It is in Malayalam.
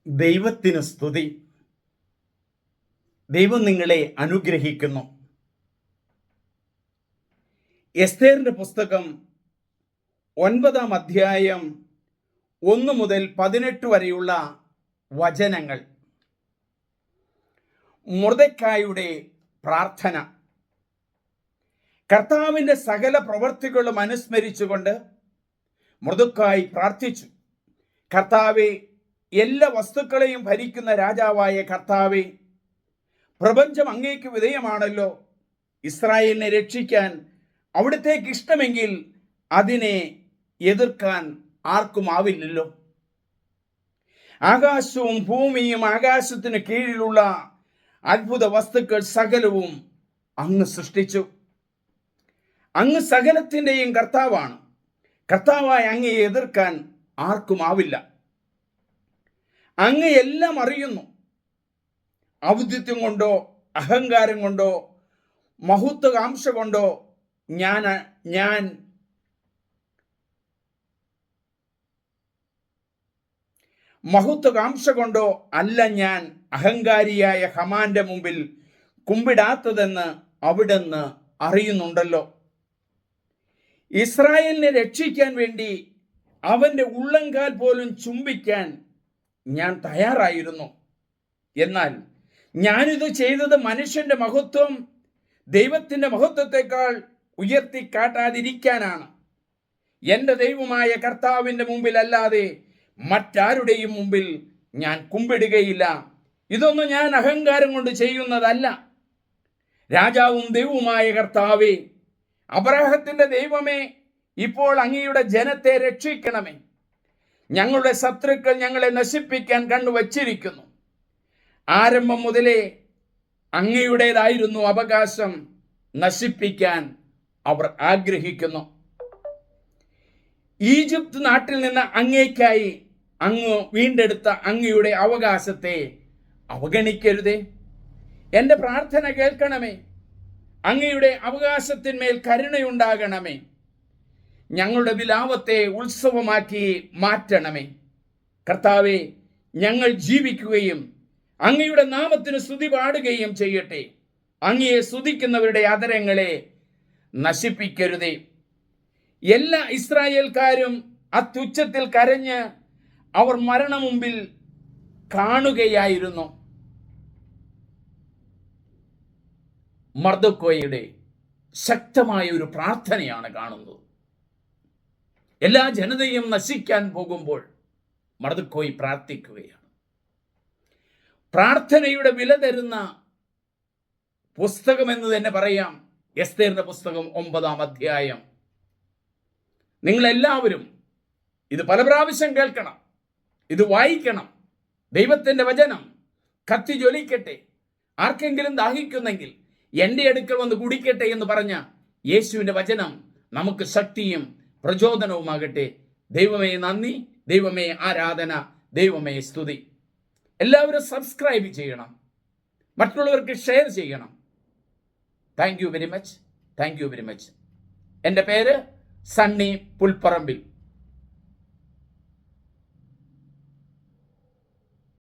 ദൈവത്തിന് സ്തുതി. ദൈവം നിങ്ങളെ അനുഗ്രഹിക്കുന്നു. എസ്തേറിന്റെ പുസ്തകം 9-ാം അധ്യായം 1 മുതൽ 18 വരെയുള്ള വചനങ്ങൾ. മൊർദെഖായിയുടെ പ്രാർത്ഥന. കർത്താവിൻ്റെ സകല പ്രവൃത്തികളും അനുസ്മരിച്ചുകൊണ്ട് മൊർദെഖായി പ്രാർത്ഥിച്ചു. കർത്താവെ, എല്ലാ വസ്തുക്കളെയും ഭരിക്കുന്ന രാജാവായ കർത്താവെ, പ്രപഞ്ചം അങ്ങേക്ക് വിധേയമാണല്ലോ. ഇസ്രായേലിനെ രക്ഷിക്കാൻ അവിടുത്തേക്ക് ഇഷ്ടമെങ്കിൽ അതിനെ എതിർക്കാൻ ആർക്കുമാവില്ലല്ലോ. ആകാശവും ഭൂമിയും ആകാശത്തിന് കീഴിലുള്ള അത്ഭുത വസ്തുക്കൾ സകലവും അങ്ങ് സൃഷ്ടിച്ചു. അങ്ങ് സകലത്തിൻ്റെയും കർത്താവാണ്. കർത്താവായ അങ്ങയെ എതിർക്കാൻ ആർക്കുമാവില്ല. അങ്ങ് എല്ലാം അറിയുന്നു. ഔദിത്യം കൊണ്ടോ അഹങ്കാരം കൊണ്ടോ മഹത്വകാംക്ഷ കൊണ്ടോ മഹത്വകാംക്ഷ കൊണ്ടോ അല്ല ഞാൻ അഹങ്കാരിയായ ഹമാന്റെ മുമ്പിൽ കുമ്പിടാത്തതെന്ന് അവിടുന്ന് അറിയുന്നുണ്ടല്ലോ. ഇസ്രായേലിനെ രക്ഷിക്കാൻ വേണ്ടി അവന്റെ ഉള്ളങ്കാൽ പോലും ചുംബിക്കാൻ ഞാൻ തയ്യാറായിരുന്നു. എന്നാൽ ഞാനിത് ചെയ്തത് മനുഷ്യന്റെ മഹത്വം ദൈവത്തിന്റെ മഹത്വത്തെക്കാൾ ഉയർത്തിക്കാട്ടാതിരിക്കാനാണ്. എൻ്റെ ദൈവമായ കർത്താവിൻ്റെ മുമ്പിൽ അല്ലാതെ മറ്റാരുടെയും മുമ്പിൽ ഞാൻ കുമ്പിടുകയില്ല. ഇതൊന്നും ഞാൻ അഹങ്കാരം കൊണ്ട് ചെയ്യുന്നതല്ല. രാജാവും ദൈവവുമായ കർത്താവേ, അബ്രാഹത്തിന്റെ ദൈവമേ, ഇപ്പോൾ അങ്ങയുടെ ജനത്തെ രക്ഷിക്കണമേ. ഞങ്ങളുടെ ശത്രുക്കൾ ഞങ്ങളെ നശിപ്പിക്കാൻ കണ്ണുവച്ചിരിക്കുന്നു. ആരംഭം മുതലേ അങ്ങയുടേതായിരുന്നു അവകാശം. നശിപ്പിക്കാൻ അവർ ആഗ്രഹിക്കുന്നു. ഈജിപ്ത് നാട്ടിൽ നിന്ന് അങ്ങേക്കായി അങ്ങ് വീണ്ടെടുത്ത അങ്ങയുടെ അവകാശത്തെ അവഗണിക്കരുതേ. എൻ്റെ പ്രാർത്ഥന കേൾക്കണമേ. അങ്ങയുടെ അവകാശത്തിന്മേൽ കരുണയുണ്ടാകണമേ. ഞങ്ങളുടെ വിലാപത്തെ ഉത്സവമാക്കി മാറ്റണമേ. കർത്താവെ, ഞങ്ങൾ ജീവിക്കുകയും അങ്ങയുടെ നാമത്തിന് സ്തുതി പാടുകയും ചെയ്യട്ടെ. അങ്ങയെ സ്തുതിക്കുന്നവരുടെ അധരങ്ങളെ നശിപ്പിക്കരുതേ. എല്ലാ ഇസ്രായേൽക്കാരും അത്യുച്ചത്തിൽ കരഞ്ഞ് അവർ മരണമുമ്പിൽ കാണുകയായിരുന്നു. മർദെഖായിയുടെ ശക്തമായ ഒരു പ്രാർത്ഥനയാണ് കാണുന്നത്. എല്ലാ ജനതയും നശിക്കാൻ പോകുമ്പോൾ മർദെഖായി പ്രാർത്ഥിക്കുകയാണ്. പ്രാർത്ഥനയുടെ വില തരുന്ന പുസ്തകമെന്ന് തന്നെ പറയാം എസ്തേറിന്റെ പുസ്തകം 9-ാം അധ്യായം. നിങ്ങളെല്ലാവരും ഇത് പല പ്രാവശ്യം കേൾക്കണം, ഇത് വായിക്കണം. ദൈവത്തിൻ്റെ വചനം കത്തി ജ്വലിക്കട്ടെ. ആർക്കെങ്കിലും ദാഹിക്കുന്നെങ്കിൽ എൻ്റെ അടുക്കൽ വന്ന് കുടിക്കട്ടെ എന്ന് പറഞ്ഞ യേശുവിൻ്റെ വചനം നമുക്ക് ശക്തിയും പ്രചോദനവുമാകട്ടെ. ദൈവമേ നന്ദി, ദൈവമേ ആരാധന, ദൈവമേ സ്തുതി. എല്ലാവരും സബ്സ്ക്രൈബ് ചെയ്യണം, മറ്റുള്ളവർക്ക് ഷെയർ ചെയ്യണം. Thank you very much. എൻ്റെ പേര് സണ്ണി പുൽപ്പറമ്പിൽ.